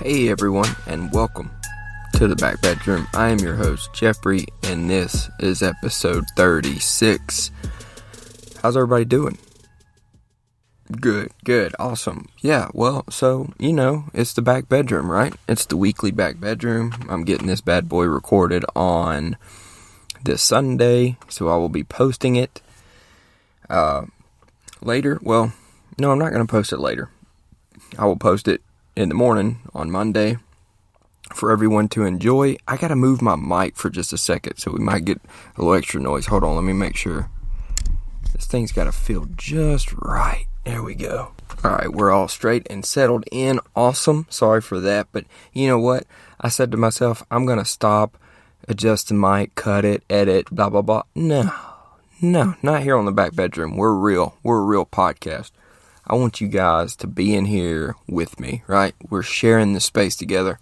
Hey everyone, and welcome to the Back Bedroom. I am your host, Jeffrey, and this is episode 36. How's everybody doing? Good, awesome. Yeah, well, so, it's the Back Bedroom, right? It's the weekly Back Bedroom. I'm getting this bad boy recorded on this Sunday, so I will be posting it later. Well, no, I'm not going to post it later. I will post it in the morning on Monday for everyone to enjoy. I gotta move my mic for just a second, so we might get a little extra noise. Hold on, let me make sure. This thing's gotta feel just right. There we go. Alright, we're all straight and settled in. Awesome. Sorry for that, but you know what? I said to myself, I'm gonna stop, adjust the mic, cut it, edit, blah, blah, blah. No, not here on the Back Bedroom. We're real. We're a real podcast. I want you guys to be in here with me, right? We're sharing this space together.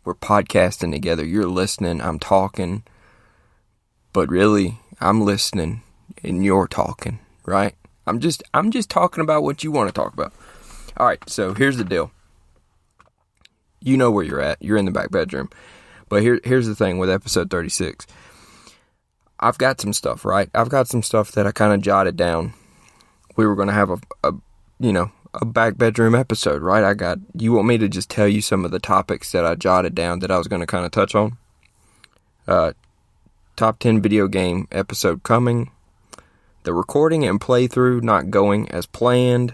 We're podcasting together. You're listening, I'm talking. But really, I'm listening and you're talking, right? I'm just talking about what you want to talk about. All right, so here's the deal. You know where you're at. You're in the Back Bedroom. But here's the thing with episode 36. I've got some stuff, right? I've got some stuff that I kind of jotted down. We were going to have a Back Bedroom episode, right? You want me to just tell you some of the topics that I jotted down that I was going to kind of touch on? Top 10 video game episode coming. The recording and playthrough not going as planned.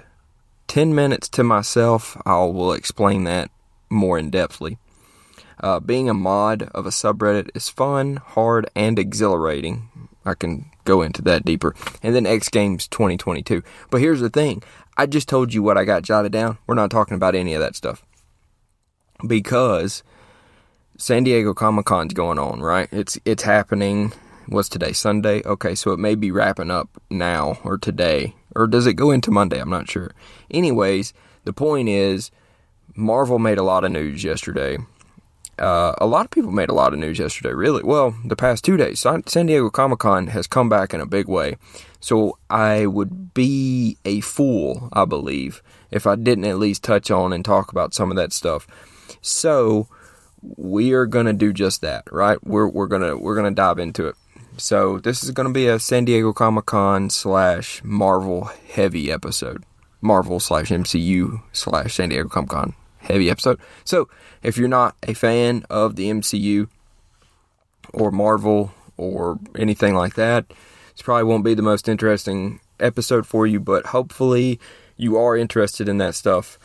10 minutes to myself. I will explain that more in depthly. Being a mod of a subreddit is fun, hard, and exhilarating. I can go into that deeper. And then X Games 2022. But here's the thing. I just told you what I got jotted down. We're not talking about any of that stuff. Because San Diego Comic-Con's going on, right? It's happening. What's today? Sunday? Okay, so it may be wrapping up now or today. Or does it go into Monday? I'm not sure. Anyways, the point is, Marvel made a lot of news yesterday. A lot of people made a lot of news yesterday, really. Well, the past 2 days. San Diego Comic-Con has come back in a big way. So I would be a fool, I believe, if I didn't at least touch on and talk about some of that stuff. So we are going to do just that, right? We're going to dive into it. So this is going to be a San Diego Comic-Con / Marvel heavy episode. Marvel / MCU / San Diego Comic-Con heavy episode. So if you're not a fan of the MCU or Marvel or anything like that, this probably won't be the most interesting episode for you, but hopefully you are interested in that stuff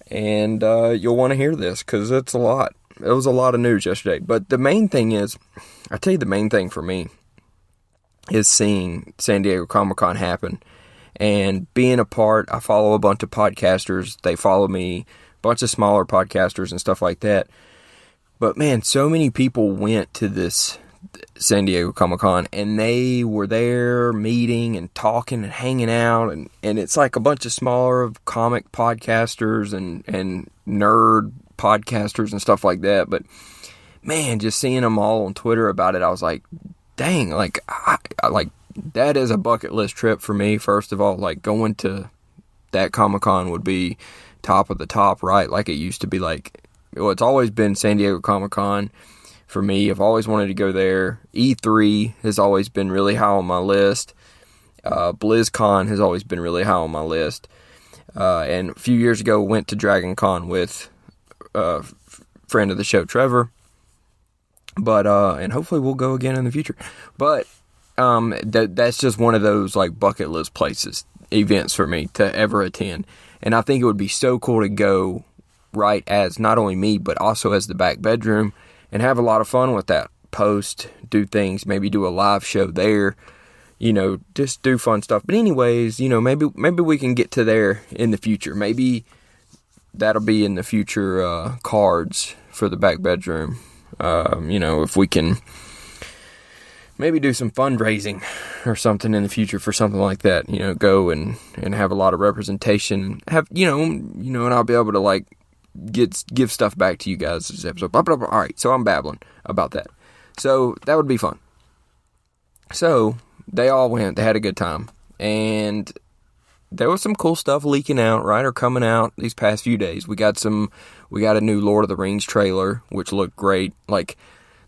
and you'll want to hear this because it's a lot. It was a lot of news yesterday, but the main thing is, I tell you, the main thing for me is seeing San Diego Comic-Con happen and being a part. I follow a bunch of podcasters. They follow me. Bunch of smaller podcasters and stuff like that. But man, so many people went to this San Diego Comic-Con and they were there meeting and talking and hanging out, and it's like a bunch of smaller comic podcasters and nerd podcasters and stuff like that. But man, just seeing them all on Twitter about it, I was like, dang, like I like that is a bucket list trip for me. First of all, like going to that Comic-Con would be top of the top, right? Like it used to be. Like, well, it's always been San Diego Comic-Con for me. I've always wanted to go there. E3 has always been really high on my list. BlizzCon has always been really high on my list. And a few years ago, went to Dragon Con with a friend of the show, Trevar. But, and hopefully we'll go again in the future. But, that's just one of those, like, bucket list places, events for me to ever attend. And I think it would be so cool to go, right, as not only me, but also as the Back Bedroom, and have a lot of fun with that. Post, do things, maybe do a live show there, just do fun stuff. But anyways, maybe we can get to there in the future. Maybe that'll be in the future cards for the Back Bedroom. If we can maybe do some fundraising or something in the future for something like that, go and have a lot of representation, have, and I'll be able to like give stuff back to you guys this episode. Blah, blah, blah. All right. So I'm babbling about that. So that would be fun. So they all went, they had a good time. And there was some cool stuff leaking out, right, or coming out these past few days. We got a new Lord of the Rings trailer, which looked great. Like,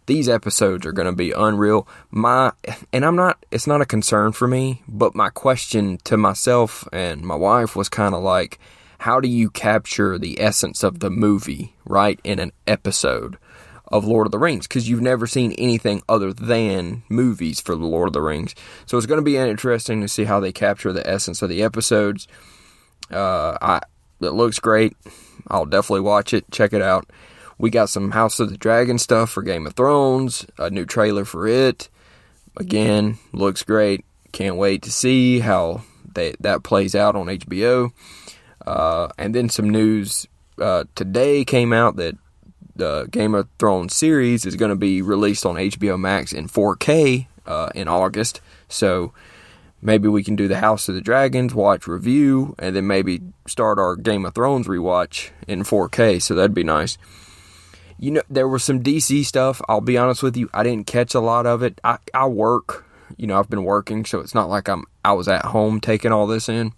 these episodes are going to be unreal. It's not a concern for me, but my question to myself and my wife was kind of like, how do you capture the essence of the movie, right, in an episode of Lord of the Rings? Because you've never seen anything other than movies for the Lord of the Rings. So it's going to be interesting to see how they capture the essence of the episodes. It looks great. I'll definitely watch it, check it out. We got some House of the Dragon stuff for Game of Thrones, a new trailer for it. Again, looks great. Can't wait to see how that plays out on HBO. And then some news today came out that the Game of Thrones series is going to be released on HBO Max in 4K in August. So maybe we can do the House of the Dragons watch review, and then maybe start our Game of Thrones rewatch in 4K. So that'd be nice. You know, there was some DC stuff. I'll be honest with you, I didn't catch a lot of it. I work. You know, I've been working, so it's not like I was at home taking all this in.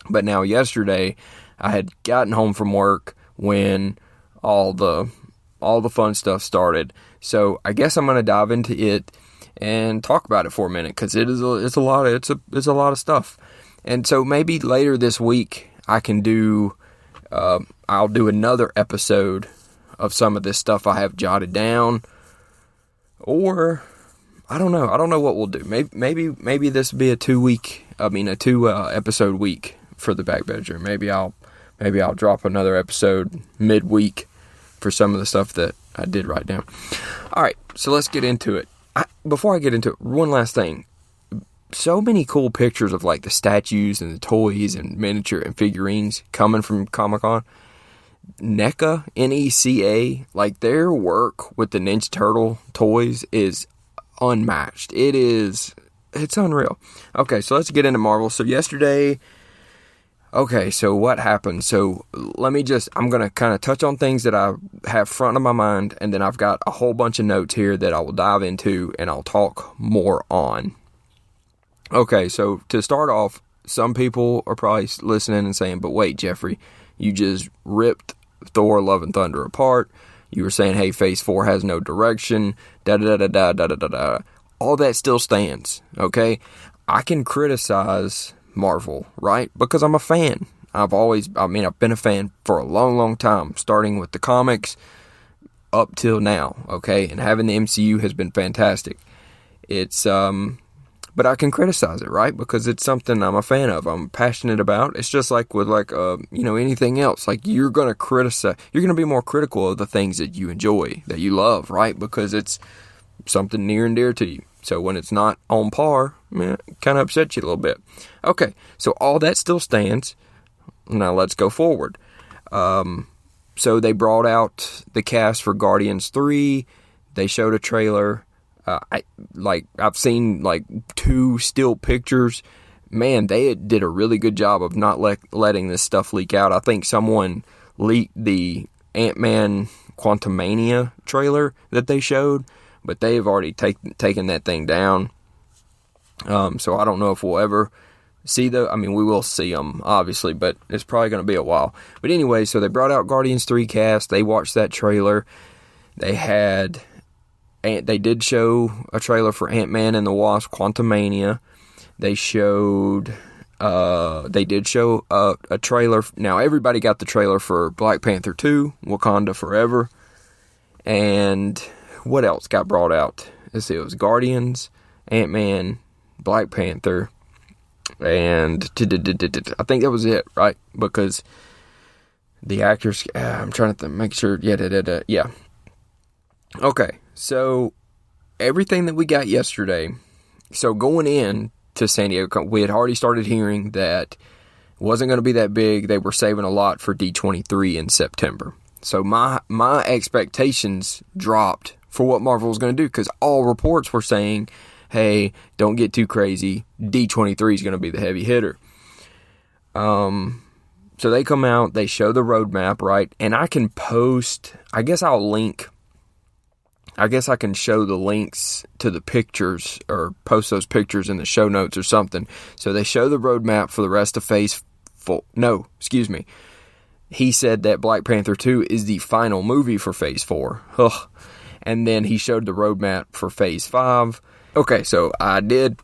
But now yesterday, I had gotten home from work when all the fun stuff started. So I guess I'm going to dive into it and talk about it for a minute, because it's a lot of stuff. And so maybe later this week I can I'll do another episode of some of this stuff I have jotted down, or I don't know what we'll do. Maybe this will be a 2 episode week for the back bedroom. Maybe I'll drop another episode midweek for some of the stuff that I did write down. All right, so let's get into it. Before I get into it, one last thing. So many cool pictures of like the statues and the toys and miniature and figurines coming from Comic-Con. NECA, N-E-C-A, like their work with the Ninja Turtle toys is unmatched. It's unreal. Okay, so let's get into Marvel. So yesterday, so what happened? So I'm going to kind of touch on things that I have front of my mind, and then I've got a whole bunch of notes here that I will dive into and I'll talk more on. Okay, so to start off, some people are probably listening and saying, but wait, Jeffrey, you just ripped Thor Love and Thunder apart. You were saying, hey, Phase 4 has no direction, da-da-da-da-da-da-da-da. All that still stands, okay? I can criticize Marvel, right? Because I'm a fan. I've been a fan for a long, long time, starting with the comics up till now, okay? And having the MCU has been fantastic. But I can criticize it, right? Because it's something I'm a fan of. I'm passionate about. It's just like with anything else. Like, you're going to criticize. You're going to be more critical of the things that you enjoy, that you love, right? Because it's something near and dear to you. So when it's not on par, it kind of upsets you a little bit. Okay, so all that still stands. Now let's go forward. So they brought out the cast for Guardians 3. They showed a trailer. I've seen like 2 still pictures. Man, they did a really good job of not letting this stuff leak out. I think someone leaked the Ant-Man Quantumania trailer that they showed, but they've already taken that thing down. So I don't know if we'll ever see we will see them, obviously, but it's probably going to be a while. But anyway, so they brought out Guardians 3 cast. They watched that trailer. They did show a trailer for Ant-Man and the Wasp: Quantumania. They did show a trailer. Now, everybody got the trailer for Black Panther 2, Wakanda Forever. And what else got brought out? Let's see, it was Guardians, Ant-Man, Black Panther, and I think that was it, right? Because the actors, I'm trying to make sure, yeah. Okay, so everything that we got yesterday, so going in to San Diego, we had already started hearing that it wasn't going to be that big. They were saving a lot for D23 in September. So my expectations dropped for what Marvel was going to do, because all reports were saying, hey, don't get too crazy. D23 is going to be the heavy hitter. So they come out, they show the roadmap, right? And I can post, I guess I'll link I guess I can show the links to the pictures or post those pictures in the show notes or something. So they show the roadmap for the rest of Phase 4. No, excuse me. He said that Black Panther 2 is the final movie for Phase 4. Ugh. And then he showed the roadmap for Phase 5. Okay, so I did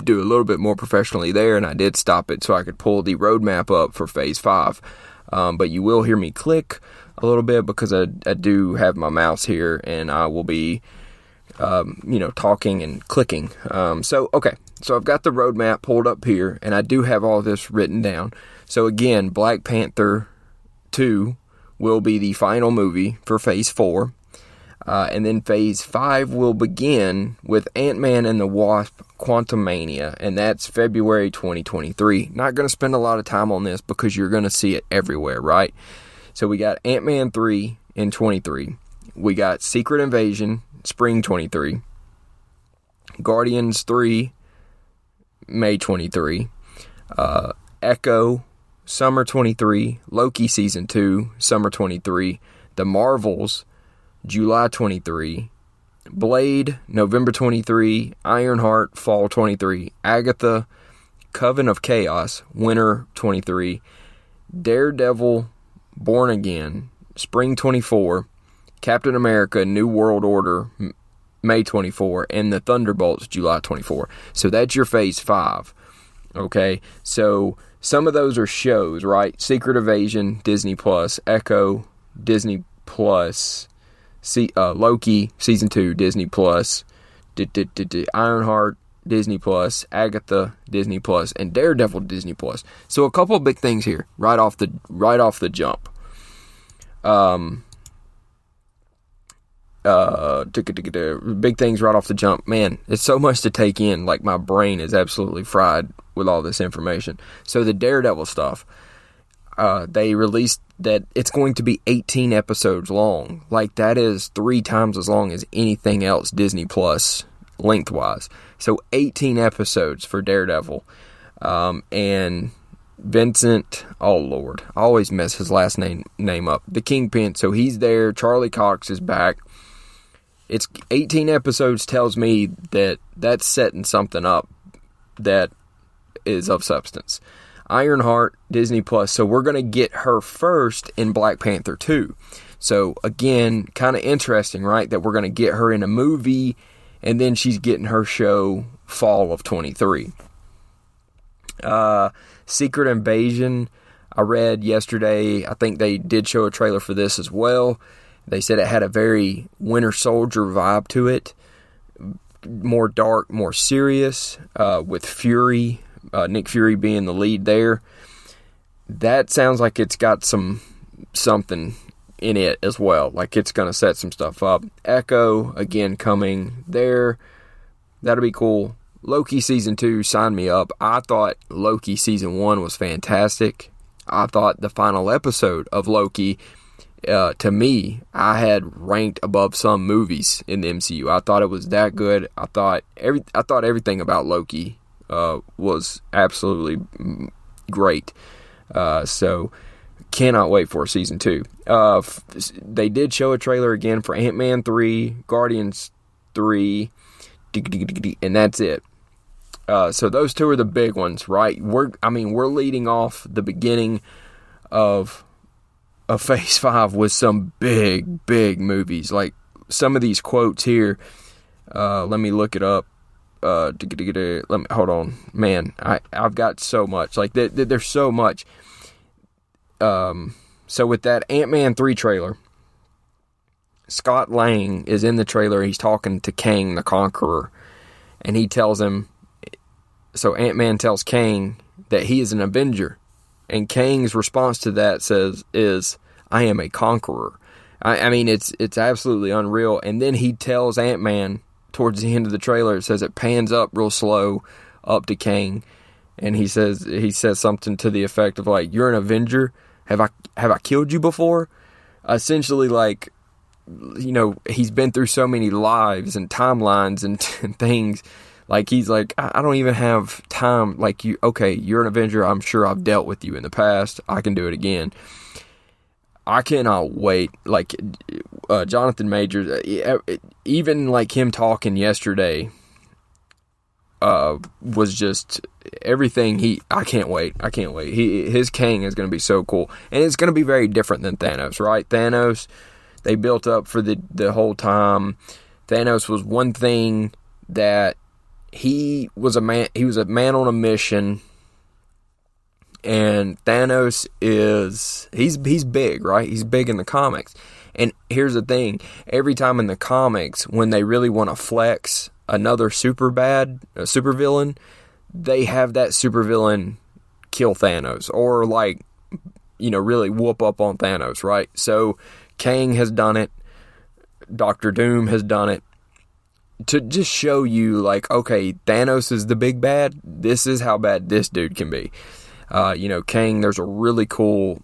do a little bit more professionally there, and I did stop it so I could pull the roadmap up for Phase 5. But you will hear me click a little bit because I do have my mouse here, and I will be, talking and clicking. So I've got the roadmap pulled up here, and I do have all this written down. So again, Black Panther 2 will be the final movie for Phase 4. And then Phase 5 will begin with Ant-Man and the Wasp Quantumania, and that's February 2023. Not going to spend a lot of time on this because you're going to see it everywhere, right? So we got Ant-Man 3 in 23. We got Secret Invasion, Spring 23. Guardians 3, May 23. Echo, Summer 23. Loki Season 2, Summer 23. The Marvels, July 23, Blade, November 23, Ironheart, Fall 23, Agatha, Coven of Chaos, Winter 23, Daredevil, Born Again, Spring 24, Captain America, New World Order, May 24, and the Thunderbolts, July 24. So that's your Phase 5, okay? So some of those are shows, right? Secret Invasion, Disney+, Echo, Disney+, Loki Season 2, Disney+, Ironheart, Disney+, Agatha, Disney+, and Daredevil, Disney+. So a couple of big things here right off the jump. Big things right off the jump. Man, it's so much to take in. Like, my brain is absolutely fried with all this information. So the Daredevil stuff, they released that it's going to be 18 episodes long. Like, that is 3 times as long as anything else Disney Plus lengthwise. So 18 episodes for Daredevil. And Vincent, oh Lord, I always mess his last name up. The Kingpin, so he's there. Charlie Cox is back. It's 18 episodes tells me that that's setting something up that is of substance. Ironheart, Disney+, so we're going to get her first in Black Panther 2. So, again, kind of interesting, right, that we're going to get her in a movie, and then she's getting her show fall of 23. Secret Invasion, I read yesterday, I think they did show a trailer for this as well. They said it had a very Winter Soldier vibe to it, more dark, more serious, with Fury, Nick Fury being the lead there. That sounds like it's got something in it as well. Like, it's going to set some stuff up. Echo, again, coming there. That'll be cool. Loki Season 2, sign me up. I thought Loki Season 1 was fantastic. I thought the final episode of Loki, to me, I had ranked above some movies in the MCU. I thought it was that good. I thought everything about Loki was absolutely great. So cannot wait for Season 2. They did show a trailer again for Ant-Man 3, Guardians 3, and that's it. So those two are the big ones, right? We're leading off the beginning of Phase 5 with some big movies. Like, some of these quotes here, let me look it up. Hold on, man. I've got so much. Like, there's so much. So with that Ant-Man 3 trailer, Scott Lang is in the trailer. He's talking to Kang the Conqueror, and he tells him. So Ant-Man tells Kang that he is an Avenger, and Kang's response to that is, "I am a conqueror." I mean, it's absolutely unreal. And then he tells Ant-Man towards the end of the trailer, it says it pans up real slow up to Kang, and he says something to the effect of, like, "You're an Avenger? Have I killed you before?" Essentially, like, you know, he's been through so many lives and timelines and things. Like, he's like, I don't even have time. Like, you're an Avenger. I'm sure I've dealt with you in the past. I can do it again. I cannot wait. Like, Jonathan Majors, even like him talking yesterday, was just everything. I can't wait. His Kang is going to be so cool, and it's going to be very different than Thanos, right? Thanos, they built up for the whole time. Thanos was one thing that he was a man on a mission, and Thanos he's big, right? He's big in the comics. And here's the thing, every time in the comics, when they really want to flex another supervillain, they have that supervillain kill Thanos, or like, really whoop up on Thanos, right? So Kang has done it, Doctor Doom has done it, to just show you, like, okay, Thanos is the big bad, this is how bad this dude can be. Kang, there's a really cool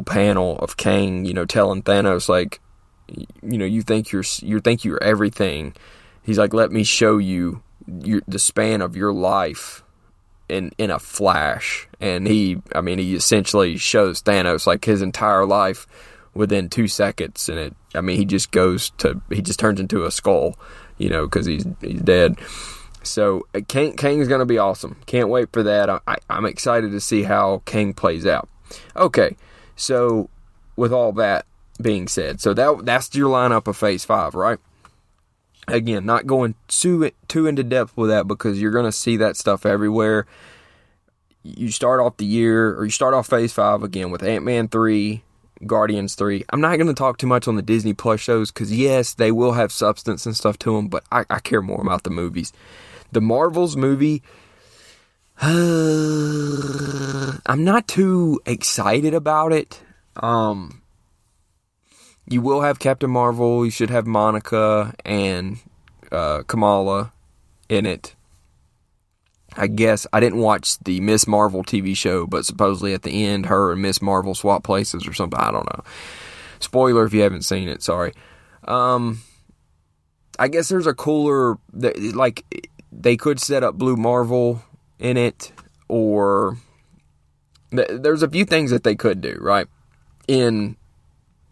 panel of Kang, telling Thanos, like, you think you're everything. He's like, let me show you the span of your life in a flash. And he essentially shows Thanos like his entire life within 2 seconds, and he just turns into a skull, because he's dead. So Kang is going to be awesome. Can't wait for that. I'm excited to see how Kang plays out. Okay, so with all that being said, so that's your lineup of Phase 5, right? Again, not going too into depth with that, because you're going to see that stuff everywhere. You start off Phase 5 again with Ant-Man 3, Guardians 3. I'm not going to talk too much on the Disney Plus shows, because yes, they will have substance and stuff to them, but I care more about the movies. The Marvels movie, I'm not too excited about it. You will have Captain Marvel. You should have Monica and Kamala in it. I guess I didn't watch the Miss Marvel TV show, but supposedly at the end, her and Miss Marvel swap places or something. I don't know. Spoiler if you haven't seen it. Sorry. I guess there's a cooler, like, they could set up Blue Marvel in it, or there's a few things that they could do, right, in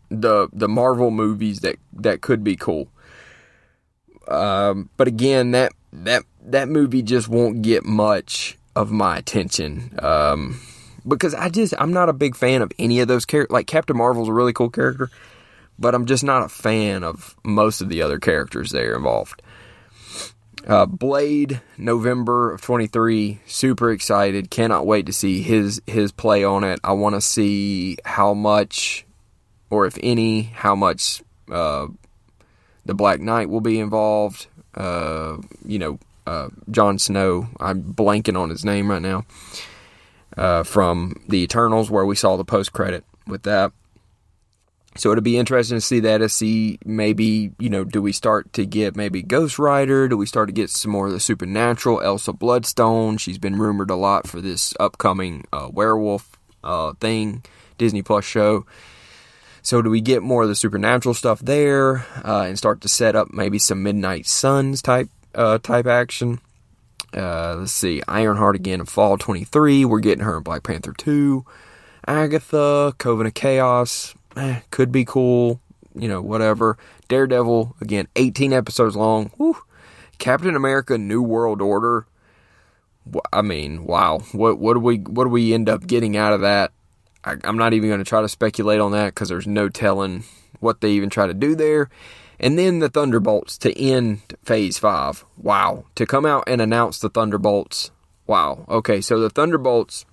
the Marvel movies that could be cool. But again, that movie just won't get much of my attention, because I'm not a big fan of any of those characters. Like, Captain Marvel's a really cool character, but I'm just not a fan of most of the other characters there involved. Blade, November of 23, super excited, cannot wait to see his play on it. I want to see how much, or if any, how much the Black Knight will be involved. Jon Snow, I'm blanking on his name right now, from the Eternals, where we saw the post-credit with that. So it'll be interesting to see that, to see maybe, do we start to get maybe Ghost Rider? Do we start to get some more of the supernatural? Elsa Bloodstone, she's been rumored a lot for this upcoming werewolf thing, Disney Plus show. So do we get more of the supernatural stuff there, and start to set up maybe some Midnight Suns type action? Let's see, Ironheart again in fall 23. We're getting her in Black Panther 2. Agatha, Coven of Chaos, could be cool, whatever. Daredevil, again, 18 episodes long. Whew. Captain America New World Order, wow. What do we end up getting out of that? I'm not even going to try to speculate on that, because there's no telling what they even try to do there. And then the Thunderbolts to end Phase 5. Wow. To come out and announce the Thunderbolts. Wow. Okay, so the Thunderbolts,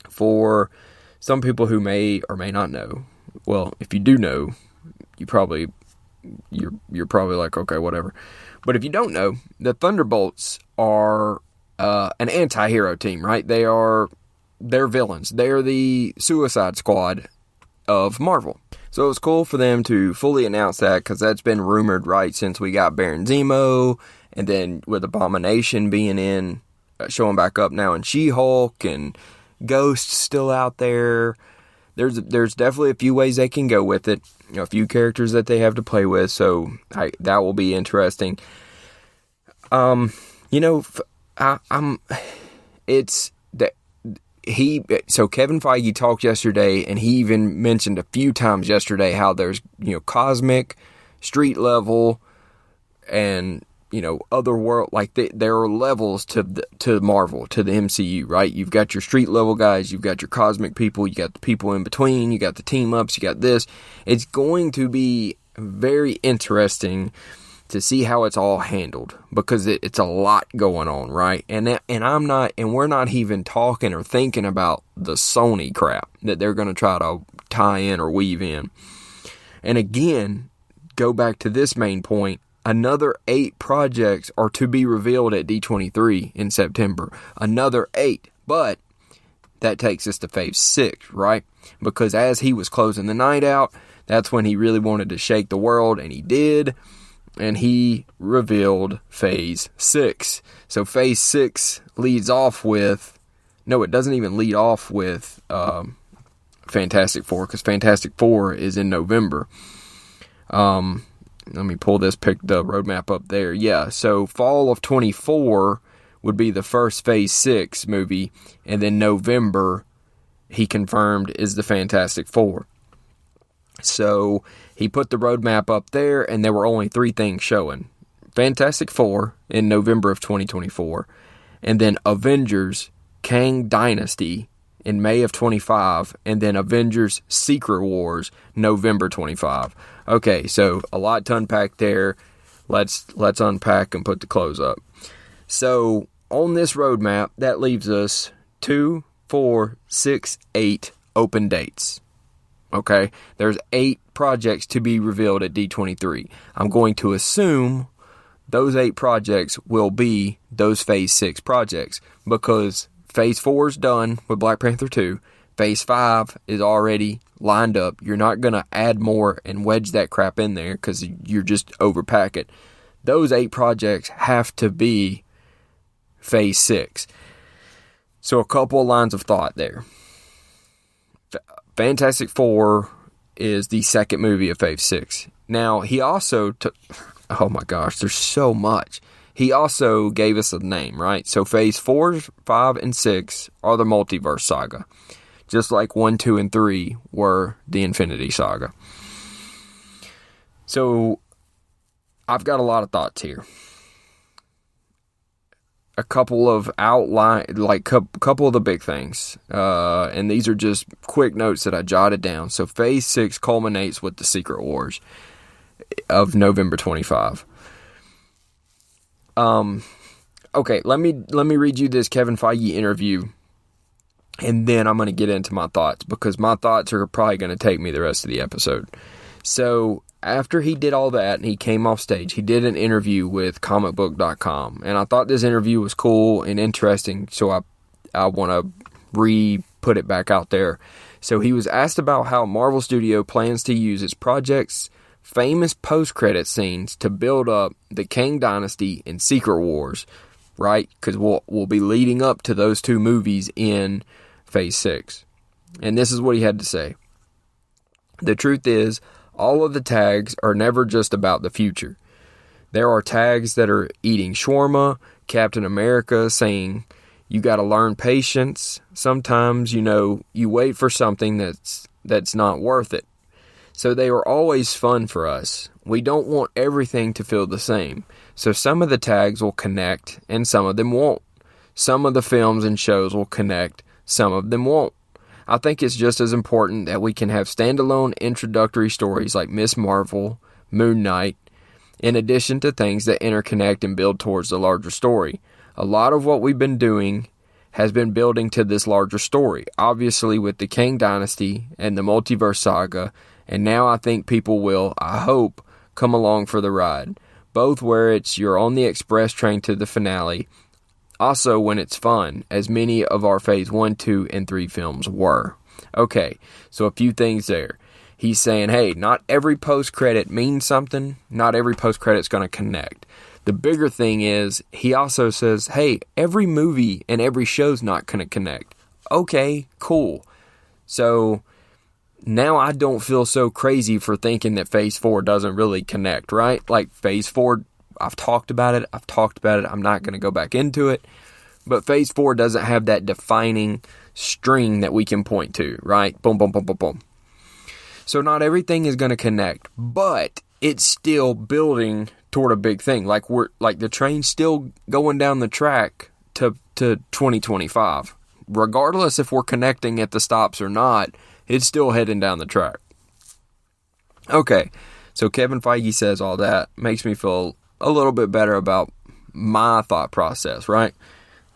for some people who may or may not know, well, if you do know, you're probably like, okay, whatever. But if you don't know, the Thunderbolts are an anti-hero team, right? They're villains. They're the Suicide Squad of Marvel. So it's cool for them to fully announce that, because that's been rumored, right, since we got Baron Zemo, and then with Abomination being in, showing back up now in She-Hulk, and Ghost still out there. There's definitely a few ways they can go with it. A few characters that they have to play with, so that will be interesting. So Kevin Feige talked yesterday, and he even mentioned a few times yesterday how there's, cosmic, street level, and, other world, like there are levels to Marvel, to the MCU, right? You've got your street level guys, you've got your cosmic people, you got the people in between, you got the team ups, you got this. It's going to be very interesting to see how it's all handled, because it's a lot going on, right? And we're not even talking or thinking about the Sony crap that they're going to try to tie in or weave in. And again, go back to this main point, another 8 projects are to be revealed at D23 in September. Another 8, but that takes us to Phase 6, right? Because as he was closing the night out, that's when he really wanted to shake the world, and he did. And he revealed Phase 6. So Phase 6 leads off with... No, it doesn't even lead off with Fantastic Four, because Fantastic Four is in November. Let me pull the roadmap up there. Yeah, so fall of 24 would be the first Phase 6 movie, and then November, he confirmed, is the Fantastic Four. So he put the roadmap up there, and there were only 3 things showing. Fantastic Four in November of 2024, and then Avengers Kang Dynasty in May of 25, and then Avengers Secret Wars November 25. Okay, so a lot to unpack there. Let's unpack and put the close up. So on this roadmap, that leaves us 2, 4, 6, 8 open dates. Okay, there's 8 projects to be revealed at D23. I'm going to assume those 8 projects will be those Phase 6 projects, because Phase 4 is done with Black Panther 2. Phase 5 is already lined up. You're not going to add more and wedge that crap in there, because you're just overpack it. Those 8 projects have to be Phase 6. So a couple of lines of thought there. Fantastic Four is the second movie of Phase 6. Now, he also oh my gosh, there's so much. He also gave us a name, right? So Phase 4, 5, and 6 are the Multiverse Saga. Just like 1, 2, and 3 were the Infinity Saga. So, I've got a lot of thoughts here. A couple of couple of the big things. And these are just quick notes that I jotted down. So Phase 6 culminates with the Secret Wars of November 25. Okay, let me read you this Kevin Feige interview, and then I'm going to get into my thoughts, because my thoughts are probably going to take me the rest of the episode. So after he did all that and he came off stage, he did an interview with comicbook.com, and I thought this interview was cool and interesting, so I want to put it back out there. So he was asked about how Marvel Studio plans to use its project's famous post-credit scenes to build up the Kang Dynasty and Secret Wars, right? Because we'll be leading up to those 2 movies in Phase 6. And this is what he had to say. The truth is, all of the tags are never just about the future. There are tags that are eating shawarma, Captain America saying, you gotta learn patience. Sometimes, you wait for something that's not worth it. So they are always fun for us. We don't want everything to feel the same. So some of the tags will connect and some of them won't. Some of the films and shows will connect, some of them won't. I think it's just as important that we can have standalone introductory stories like Ms. Marvel, Moon Knight, in addition to things that interconnect and build towards the larger story. A lot of what we've been doing has been building to this larger story, obviously with the Kang Dynasty and the Multiverse Saga, and now I think people will, I hope, come along for the ride. Both where you're on the express train to the finale, also when it's fun, as many of our Phase 1, 2, and 3 films were. Okay, so a few things there. He's saying, hey, not every post-credit means something. Not every post-credit's going to connect. The bigger thing is, he also says, hey, every movie and every show's not going to connect. Okay, cool. So now I don't feel so crazy for thinking that Phase 4 doesn't really connect, right? Like Phase 4, I've talked about it. I'm not going to go back into it. But Phase 4 doesn't have that defining string that we can point to, right? Boom, boom, boom, boom, boom. So not everything is going to connect, but it's still building toward a big thing. Like the train's still going down the track to 2025. Regardless if we're connecting at the stops or not, it's still heading down the track. Okay, so Kevin Feige says all that. Makes me feel a little bit better about my thought process, right?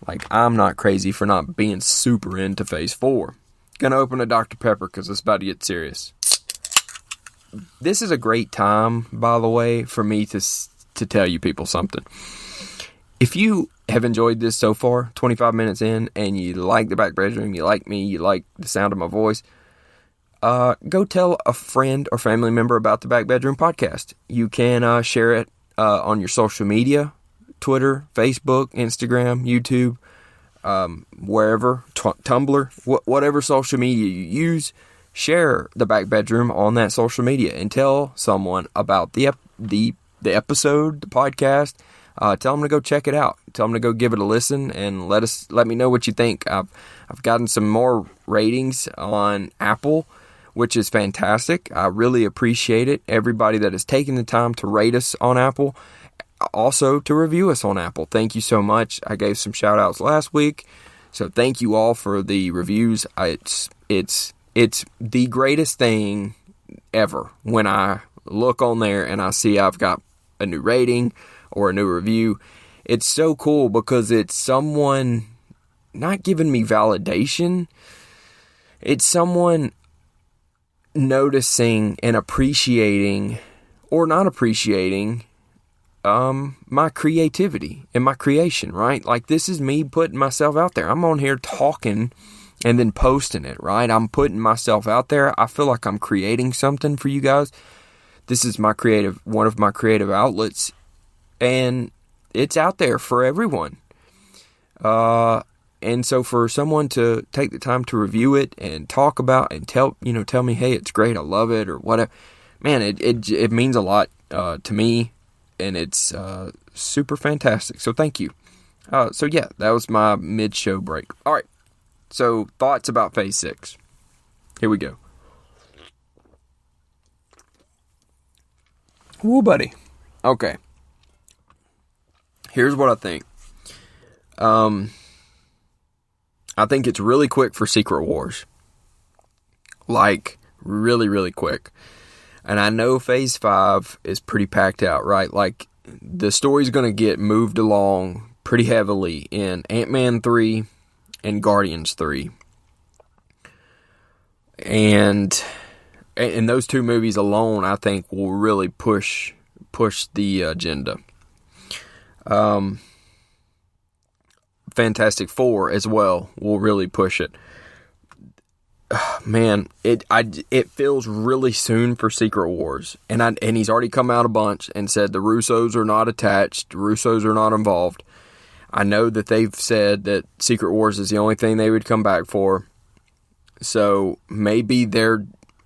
Like, I'm not crazy for not being super into Phase 4. Gonna open a Dr. Pepper because it's about to get serious. This is a great time, by the way, for me to tell you people something. If you have enjoyed this so far, 25 minutes in, and you like the back bedroom, you like me, you like the sound of my voice, go tell a friend or family member about the Back Bedroom Podcast. You can share it on your social media, Twitter, Facebook, Instagram, YouTube, wherever, Tumblr, whatever social media you use. Share the Back Bedroom on that social media and tell someone about the episode, the podcast. Tell them to go check it out. Tell them to go give it a listen and let me know what you think. I've gotten some more ratings on Apple, which is fantastic. I really appreciate it. Everybody that has taken the time to rate us on Apple, also to review us on Apple. Thank you so much. I gave some shout outs last week, so thank you all for the reviews. It's the greatest thing ever when I look on there and I see I've got a new rating or a new review. It's so cool because it's someone not giving me validation. It's someone noticing and appreciating or not appreciating my creativity and my creation, right? Like, this is me putting myself out there. I'm on here talking and then posting it, right? I'm putting myself out there. I feel like I'm creating something for you guys. This is one of my creative outlets, and it's out there for everyone. And so for someone to take the time to review it and talk about and tell me, hey, it's great, I love it, or whatever, man, it means a lot to me, and it's super fantastic. So thank you. So yeah, that was my mid-show break. All right. So, thoughts about Phase 6. Here we go. Woo, buddy. Okay. Here's what I think. I think it's really quick for Secret Wars. Like, really, really quick. And I know Phase 5 is pretty packed out, right? Like, the story's going to get moved along pretty heavily in Ant-Man 3 and Guardians 3. And those two movies alone, I think, will really push the agenda. Fantastic Four as well will really push it. Man, it feels really soon for Secret Wars. And he's already come out a bunch and said the Russos are not attached, the Russos are not involved. I know that they've said that Secret Wars is the only thing they would come back for. So maybe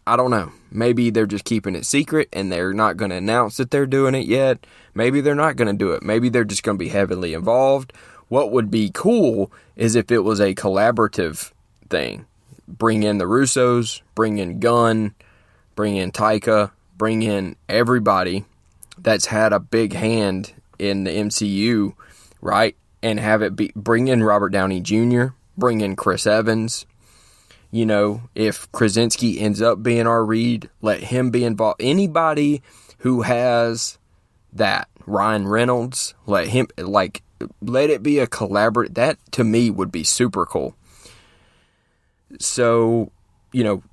I don't know. Maybe they're just keeping it secret and they're not going to announce that they're doing it yet. Maybe they're not going to do it. Maybe they're just going to be heavily involved. What would be cool is if it was a collaborative thing. Bring in the Russos, bring in Gunn, bring in Taika, bring in everybody that's had a big hand in the MCU, right? And have it bring in Robert Downey Jr., bring in Chris Evans. You know, if Krasinski ends up being our Reed, let him be involved. Anybody who has that, Ryan Reynolds, let it be a collaborative. That, to me, would be super cool. So,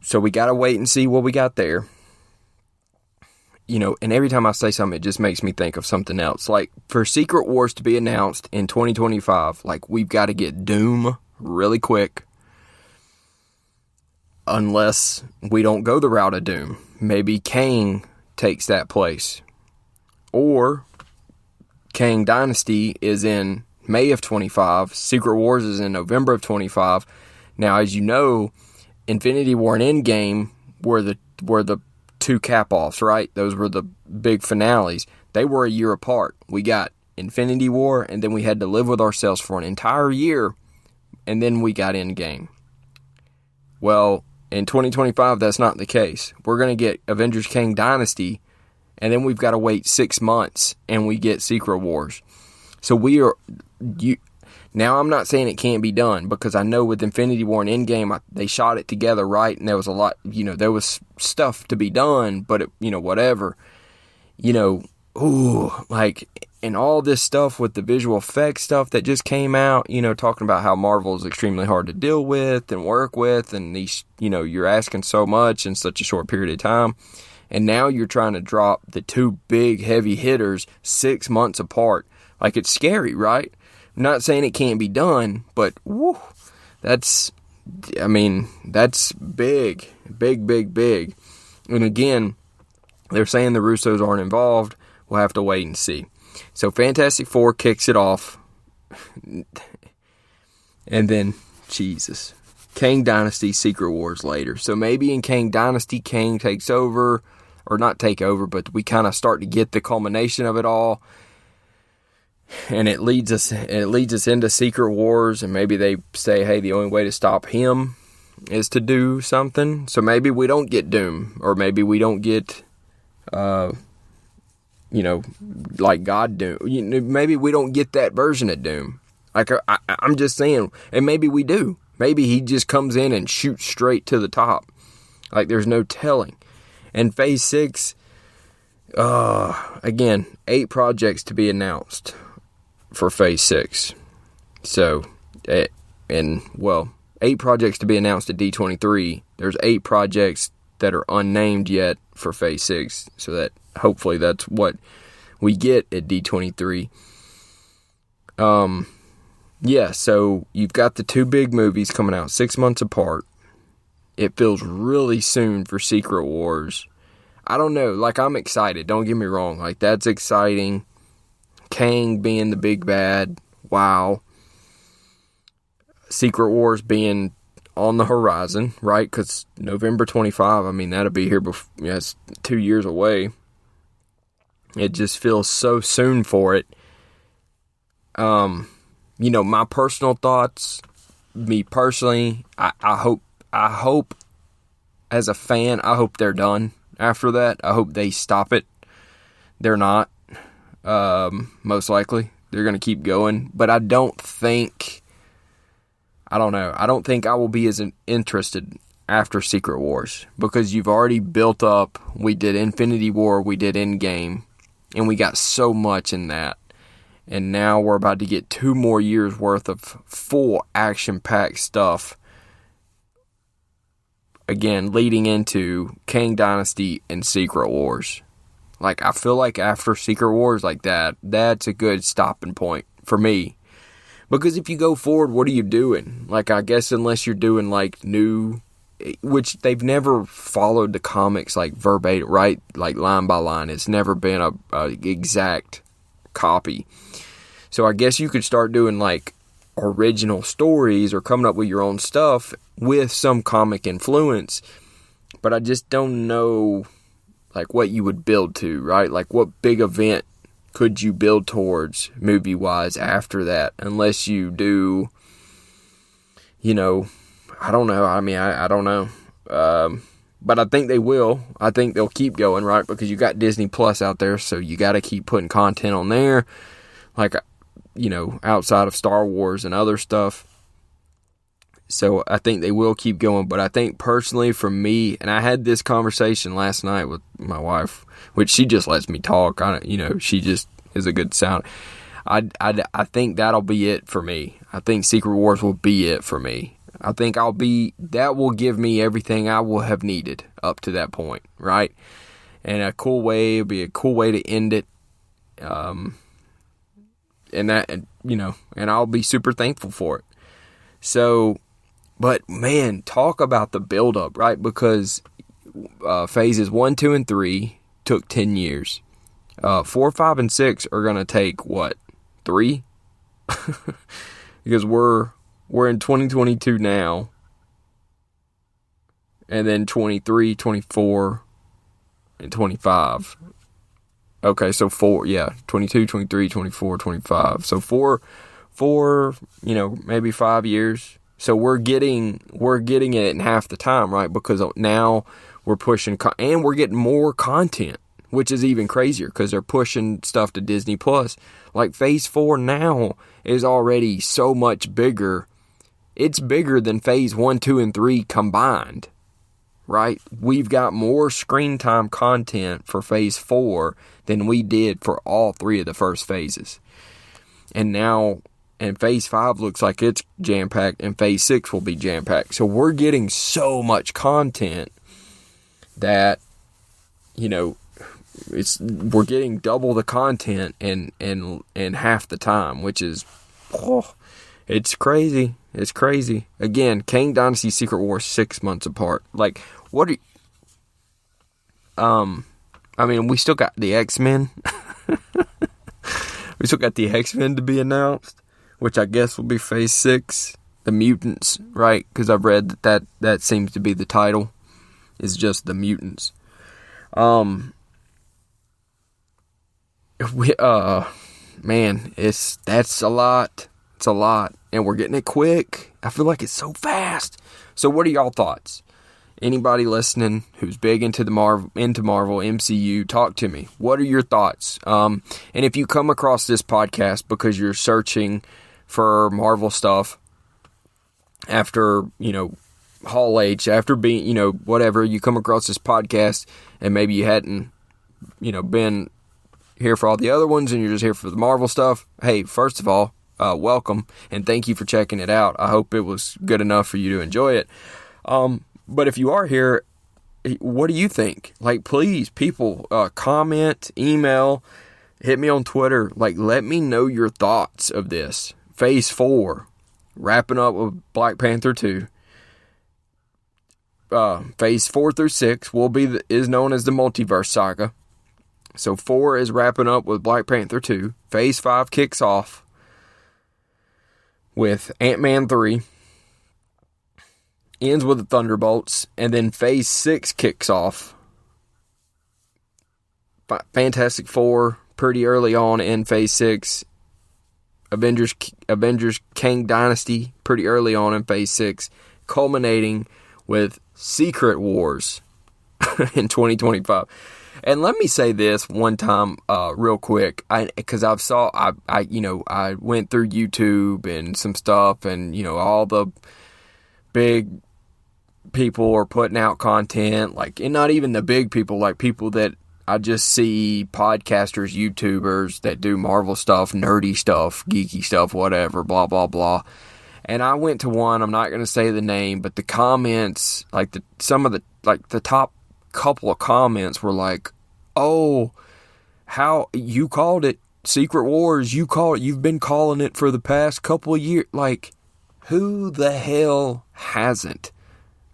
so we got to wait and see what we got there. And every time I say something, it just makes me think of something else. Like, for Secret Wars to be announced in 2025, like, we've got to get Doom really quick. Unless we don't go the route of Doom. Maybe Kang takes that place. Or Kang Dynasty is in May of 25. Secret Wars is in November of 25. Now, as you know, Infinity War and Endgame were the two cap-offs, right? Those were the big finales. They were a year apart. We got Infinity War, and then we had to live with ourselves for an entire year, and then we got Endgame. Well, in 2025, that's not the case. We're going to get Avengers Kang Dynasty, and then we've got to wait 6 months, and we get Secret Wars. So now I'm not saying it can't be done, because I know with Infinity War and Endgame, they shot it together right, and there was a lot, there was stuff to be done, but whatever. And all this stuff with the visual effects stuff that just came out, talking about how Marvel is extremely hard to deal with and work with, and these, you're asking so much in such a short period of time, and now you're trying to drop the two big heavy hitters 6 months apart. Like, it's scary, right? I'm not saying it can't be done, but that's big. And again, they're saying the Russos aren't involved. We'll have to wait and see. So Fantastic Four kicks it off. And then, Jesus, Kang Dynasty, Secret Wars later. So maybe in Kang Dynasty, Kang takes over, or not take over, but we kind of start to get the culmination of it all. And it leads us into Secret Wars, and maybe they say, hey, the only way to stop him is to do something. So maybe we don't get Doom, or maybe we don't get like God Doom. Maybe we don't get that version of Doom. Like, I'm just saying, and maybe we do. Maybe he just comes in and shoots straight to the top. Like, there's no telling. And Phase 6, again, 8 projects to be announced for Phase 6. So, 8 projects to be announced at D23. There's 8 projects that are unnamed yet for Phase 6. So that, hopefully, that's what we get at D23. So you've got the 2 big movies coming out 6 months apart. It feels really soon for Secret Wars. I don't know. Like, I'm excited. Don't get me wrong. Like, that's exciting. Kang being the big bad. Wow. Secret Wars being on the horizon, right? Because November 25, that'll be here before. It's 2 years away. It just feels so soon for it. My personal thoughts, me personally, I hope as a fan, I hope they're done after that. I hope they stop it. They're not. Most likely. They're going to keep going. But I don't think I don't think I will be as interested after Secret Wars, because you've already built up. We did Infinity War, we did Endgame, and we got so much in that. And now we're about to get 2 more years worth of full action-packed stuff. Again, leading into Kang Dynasty and Secret Wars. Like, I feel like after Secret Wars like that, that's a good stopping point for me. Because if you go forward, what are you doing? Like, I guess unless you're doing, like, new, which they've never followed the comics, like, verbatim, right? Like, line by line. It's never been a exact copy. So I guess you could start doing, like, original stories or coming up with your own stuff with some comic influence. But I just don't know, like, what you would build to, right? Like, what big event could you build towards movie-wise after that? Unless you do, I don't know. I don't know. But I think they will. I think they'll keep going, right? Because you got Disney Plus out there, so you got to keep putting content on there. Like, outside of Star Wars and other stuff. So I think they will keep going. But I think personally for me, and I had this conversation last night with my wife, which she just lets me talk. She just is a good sound. I think that'll be it for me. I think Secret Wars will be it for me. I think that will give me everything I will have needed up to that point, right? And it'll be a cool way to end it. And I'll be super thankful for it. So, but man, talk about the build-up, right? Because phases 1, 2, and 3 took 10 years. 4, 5, and 6 are going to take, 3? Because we're in 2022 now. And then 23, 24, and 25. Okay, so 4, 22, 23, 24, 25. So 4, maybe 5 years, So we're getting it in half the time, right? Because now we're pushing, and we're getting more content, which is even crazier because they're pushing stuff to Disney Plus. Like Phase 4 now is already so much bigger. It's bigger than Phase 1, 2, and 3 combined, right? We've got more screen time content for Phase 4 than we did for all 3 of the first phases. And Phase 5 looks like it's jam-packed, and Phase 6 will be jam-packed. So we're getting so much content that, we're getting double the content in half the time, which is, it's crazy. It's crazy. Again, Kang Dynasty Secret Wars 6 months apart. Like, what are we still got the X-Men. We still got the X-Men to be announced, which I guess will be Phase 6. The Mutants, right? Because I've read that seems to be the title. It's just the Mutants. Man, that's a lot. It's a lot. And we're getting it quick. I feel like it's so fast. So what are y'all thoughts? Anybody listening who's big into Marvel MCU, talk to me. What are your thoughts? And if you come across this podcast because you're searching for Marvel stuff after, Hall H, after being, whatever, you come across this podcast and maybe you hadn't, been here for all the other ones and you're just here for the Marvel stuff. Hey, first of all, welcome and thank you for checking it out. I hope it was good enough for you to enjoy it. But if you are here, what do you think? Like, please, people, comment, email, hit me on Twitter. Like, let me know your thoughts of this. Phase 4, wrapping up with Black Panther 2. Phase 4 through 6 is known as the Multiverse Saga. So 4 is wrapping up with Black Panther 2. Phase 5 kicks off with Ant-Man 3. Ends with the Thunderbolts. And then Phase 6 kicks off. Fantastic Four pretty early on in Phase 6. Avengers Kang Dynasty pretty early on in Phase 6. Culminating with Secret Wars in 2025. And let me say this one time, real quick, because I went through YouTube and some stuff, and all the big people are putting out content, and not even the big people, like people that I just see, podcasters, YouTubers that do Marvel stuff, nerdy stuff, geeky stuff, whatever, blah blah blah. And I went to one, I'm not going to say the name, but the comments, the top couple of comments were like, oh, how you called it Secret Wars, you've been calling it for the past couple of years. Like, who the hell hasn't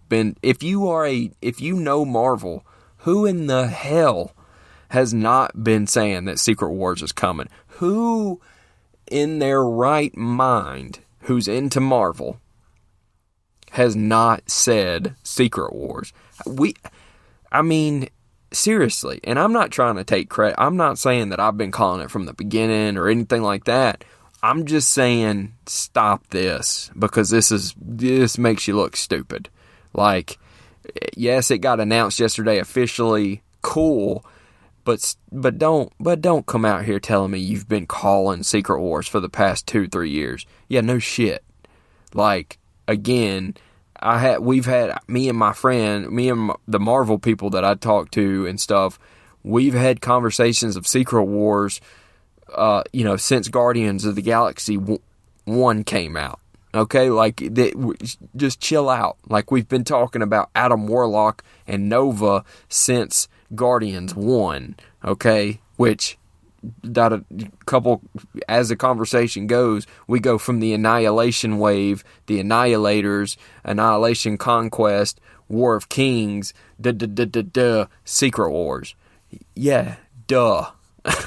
been? If you know Marvel, who in the hell has not been saying that Secret Wars is coming? Who in their right mind, who's into Marvel, has not said Secret Wars? Seriously, and I'm not trying to take credit. I'm not saying that I've been calling it from the beginning or anything like that. I'm just saying, stop this, because this makes you look stupid. Like, yes, it got announced yesterday officially, cool, but don't come out here telling me you've been calling Secret Wars for the past 2-3 years. Yeah, no shit. Like, again, me and the Marvel people that I talk to and stuff, we've had conversations of Secret Wars, since Guardians of the Galaxy 1 came out. Okay, just chill out. Like, we've been talking about Adam Warlock and Nova since Guardians 1. Okay, which that a couple, as the conversation goes, we go from the Annihilation Wave, the Annihilators, Annihilation Conquest, War of Kings, Secret Wars. Yeah, duh.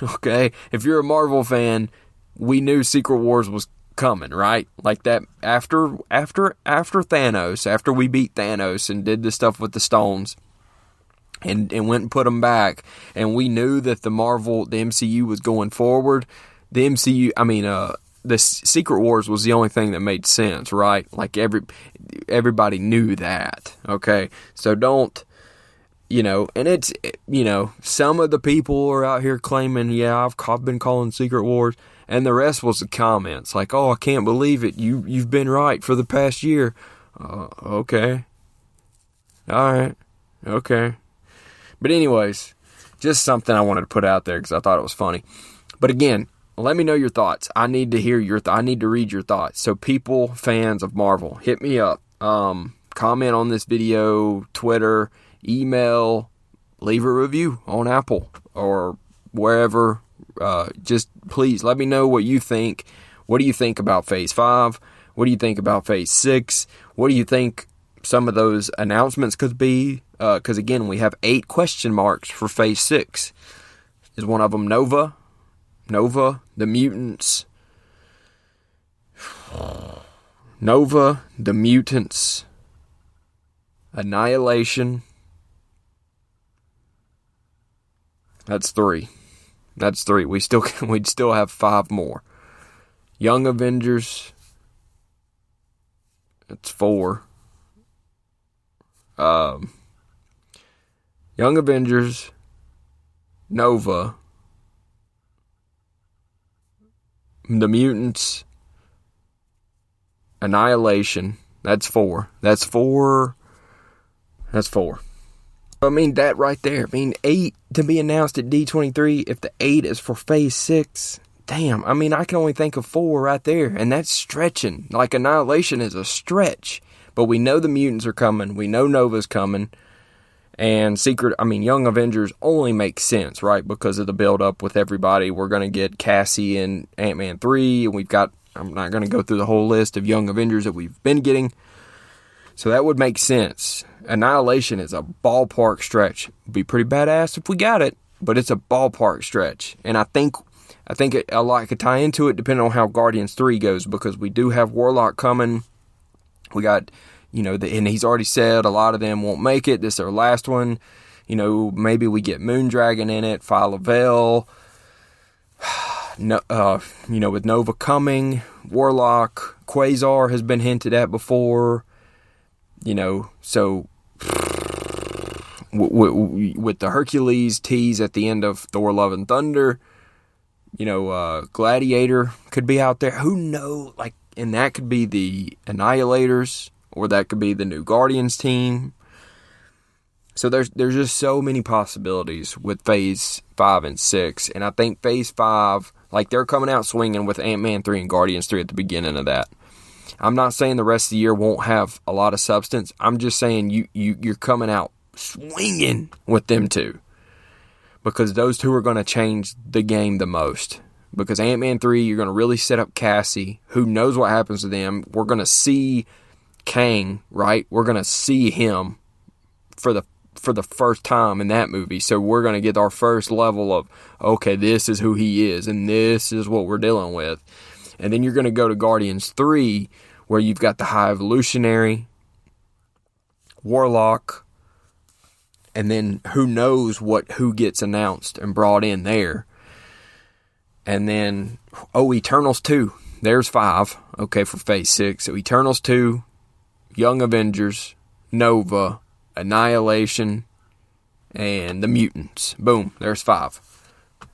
Okay, if you're a Marvel fan, we knew Secret Wars was coming, right? Like that after Thanos, after we beat Thanos and did the stuff with the stones, and went and put them back, and we knew that the MCU was going forward. The MCU, the Secret Wars was the only thing that made sense, right? Like everybody knew that, okay? So don't, and it's, some of the people are out here claiming, yeah, I've been calling Secret Wars, and the rest was the comments, like, oh, I can't believe it, you've been right for the past year. Okay. Alright. Okay. But anyways, just something I wanted to put out there because I thought it was funny. But again, let me know your thoughts. I need to hear I need to read your thoughts. So people, fans of Marvel, hit me up. Comment on this video, Twitter, email, leave a review on Apple or wherever. Just please let me know what you think. What do you think about Phase 5? What do you think about Phase 6? What do you think some of those announcements could be? Because again, we have 8 question marks for Phase 6. Is one of them Nova, the mutants. Nova, the mutants. Annihilation. That's 3. We'd still have 5 more. Young Avengers. That's 4. Young Avengers, Nova, the mutants, Annihilation. That's 4. I mean, that right there. I mean, 8 to be announced at D23. If the 8 is for Phase 6, damn. I mean, I can only think of 4 right there, and that's stretching. Like, Annihilation is a stretch. But we know the mutants are coming. We know Nova's coming. And Young Avengers only makes sense, right? Because of the build-up with everybody. We're going to get Cassie in Ant-Man 3. And I'm not going to go through the whole list of Young Avengers that we've been getting. So that would make sense. Annihilation is a ballpark stretch. It'd be pretty badass if we got it. But it's a ballpark stretch. And I think a lot could tie into it depending on how Guardians 3 goes. Because we do have Warlock coming. We got, and he's already said a lot of them won't make it. This is their last one. Maybe we get Moondragon in it, Phyla-Vell. No, with Nova coming, Warlock, Quasar has been hinted at before. So with the Hercules tease at the end of Thor: Love and Thunder, Gladiator could be out there. Who knows? And that could be the Annihilators, or that could be the new Guardians team. So there's just so many possibilities with Phase 5 and 6. And I think Phase 5, they're coming out swinging with Ant-Man 3 and Guardians 3 at the beginning of that. I'm not saying the rest of the year won't have a lot of substance. I'm just saying you're coming out swinging with them two. Because those two are going to change the game the most. Because Ant-Man 3, you're going to really set up Cassie. Who knows what happens to them? We're going to see Kang, right? We're going to see him for the first time in that movie. So we're going to get our first level of, okay, this is who he is, and this is what we're dealing with. And then you're going to go to Guardians 3, where you've got the High Evolutionary, Warlock, and then who knows who gets announced and brought in there. And then, Eternals 2. There's 5, okay, for Phase 6. So Eternals 2, Young Avengers, Nova, Annihilation, and the Mutants. Boom, there's 5.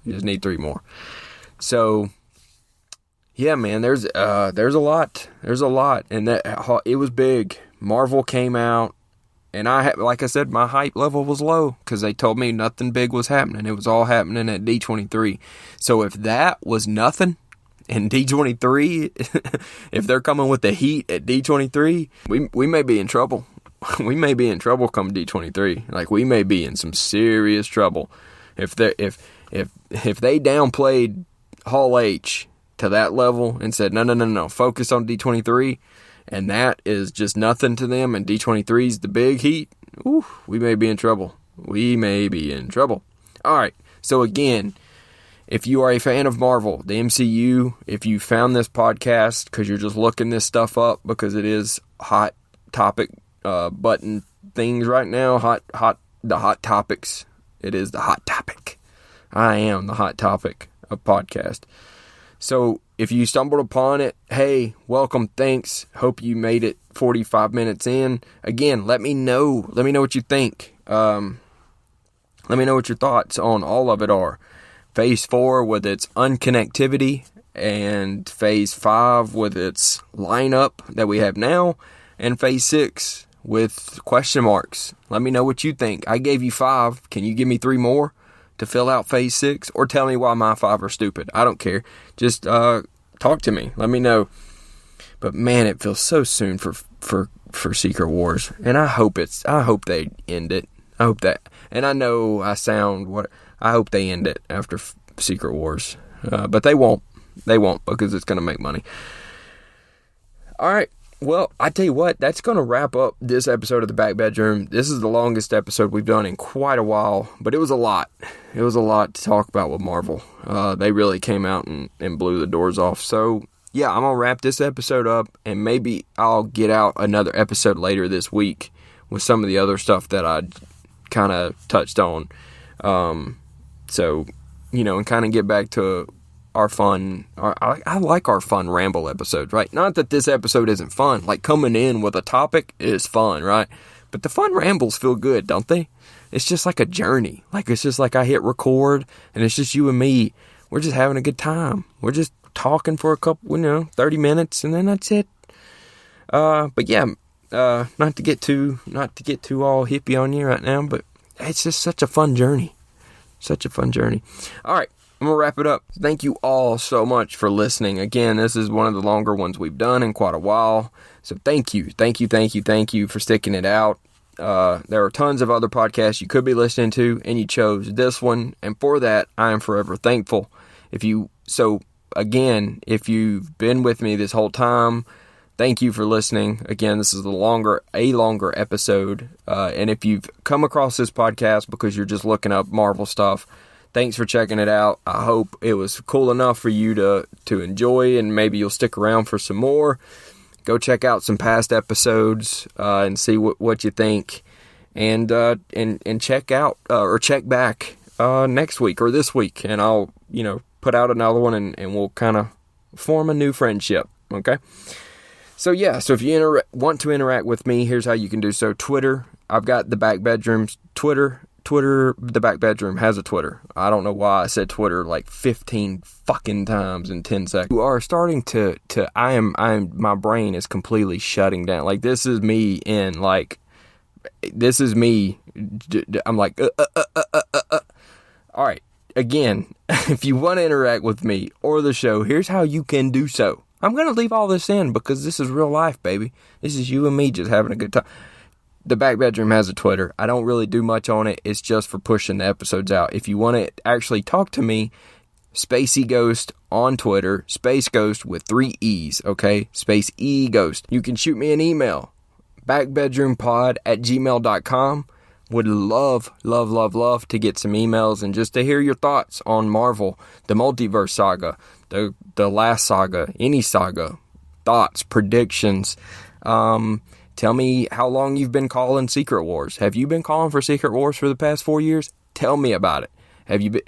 You just need 3 more. So, yeah, man, there's a lot. There's a lot. And it was big. Marvel came out. And like I said, my hype level was low because they told me nothing big was happening. It was all happening at D23. So if that was nothing in D23, if they're coming with the heat at D23, we may be in trouble. We may be in trouble come D23. We may be in some serious trouble if they downplayed Hall H to that level and said no, focus on D23. And that is just nothing to them, and D23's the big heat. Ooh, we may be in trouble. All right, so again, if you are a fan of Marvel, the MCU, if you found this podcast because you're just looking this stuff up because it is hot topic button things right now, the hot topics. It is the hot topic. I am the hot topic of podcast. So if you stumbled upon it, hey, welcome, thanks. Hope you made it 45 minutes in. Again, let me know. Let me know what you think. Let me know what your thoughts on all of it are. Phase 4 with its unconnectivity, and Phase 5 with its lineup that we have now, and Phase 6 with question marks. Let me know what you think. I gave you 5. Can you give me 3 more to fill out Phase 6? Or tell me why my 5 are stupid. I don't care. Just talk to me. Let me know. But man, it feels so soon for Secret Wars. And I hope they end it. I hope that. And I know I hope they end it after Secret Wars. But they won't. They won't, because it's going to make money. Alright. Well, I tell you what, that's going to wrap up this episode of the Back Bedroom. This is the longest episode we've done in quite a while, but it was a lot. It was a lot to talk about with Marvel. They really came out and blew the doors off. So, yeah, I'm going to wrap this episode up, and maybe I'll get out another episode later this week with some of the other stuff that I kind of touched on. So, and kind of get back to our fun. I like our fun ramble episodes, right? Not that this episode isn't fun. Like, coming in with a topic is fun, right? But the fun rambles feel good, don't they? It's just like a journey. Like, it's just like I hit record, and it's just you and me. We're just having a good time. We're just talking for a couple, 30 minutes, and then that's it. But yeah, not to get too all hippie on you right now, but it's just such a fun journey. Such a fun journey. All right. I'm going to wrap it up. Thank you all so much for listening. Again, this is one of the longer ones we've done in quite a while. So thank you for sticking it out. There are tons of other podcasts you could be listening to, and you chose this one. And for that, I am forever thankful. If you've been with me this whole time, thank you for listening. Again, this is a longer episode. And if you've come across this podcast because you're just looking up Marvel stuff, thanks for checking it out. I hope it was cool enough for you to enjoy, and maybe you'll stick around for some more. Go check out some past episodes and see what you think, and check out or check back next week or this week, and I'll put out another one, and we'll kind of form a new friendship. Okay. So yeah, so if you want to interact with me, here's how you can do so. Twitter, I've got the Back Bedroom's Twitter, the Back Bedroom has a Twitter. I don't know why I said Twitter like 15 fucking times in 10 seconds. You are starting my brain is completely shutting down. Like, this is me. I'm like, Alright, again, if you want to interact with me or the show, here's how you can do so. I'm going to leave all this in because this is real life, baby. This is you and me just having a good time. The Back Bedroom has a Twitter. I don't really do much on it. It's just for pushing the episodes out. If you want to actually talk to me, Spacey Ghost on Twitter. Space Ghost with 3 E's, okay? Space E Ghost. You can shoot me an email. backbedroompod@gmail.com. Would love to get some emails and just to hear your thoughts on Marvel, the multiverse saga, the last saga, any saga, thoughts, predictions. Tell me how long you've been calling Secret Wars. Have you been calling for Secret Wars for the past 4 years? Tell me about it. Have you been,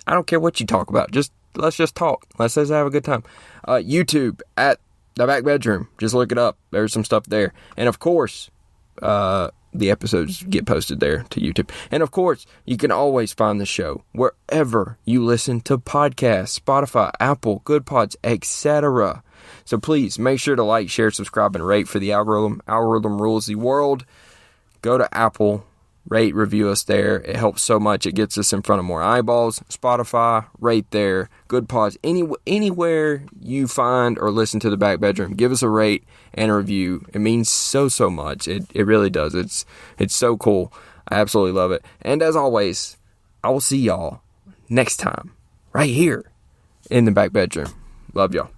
I don't care what you talk about. Let's just talk. Let's just have a good time. YouTube at the Back Bedroom. Just look it up. There's some stuff there. And of course, the episodes get posted there to YouTube. And of course, you can always find the show wherever you listen to podcasts, Spotify, Apple, Good Pods, etc. So please make sure to like, share, subscribe, and rate for the algorithm. Algorithm rules the world. Go to Apple, rate, review us there. It helps so much. It gets us in front of more eyeballs. Spotify, rate there. Good Pods. Anywhere you find or listen to the Back Bedroom, give us a rate and a review. It means so much. It really does. It's so cool. I absolutely love it. And as always, I will see y'all next time right here in the Back Bedroom. Love y'all.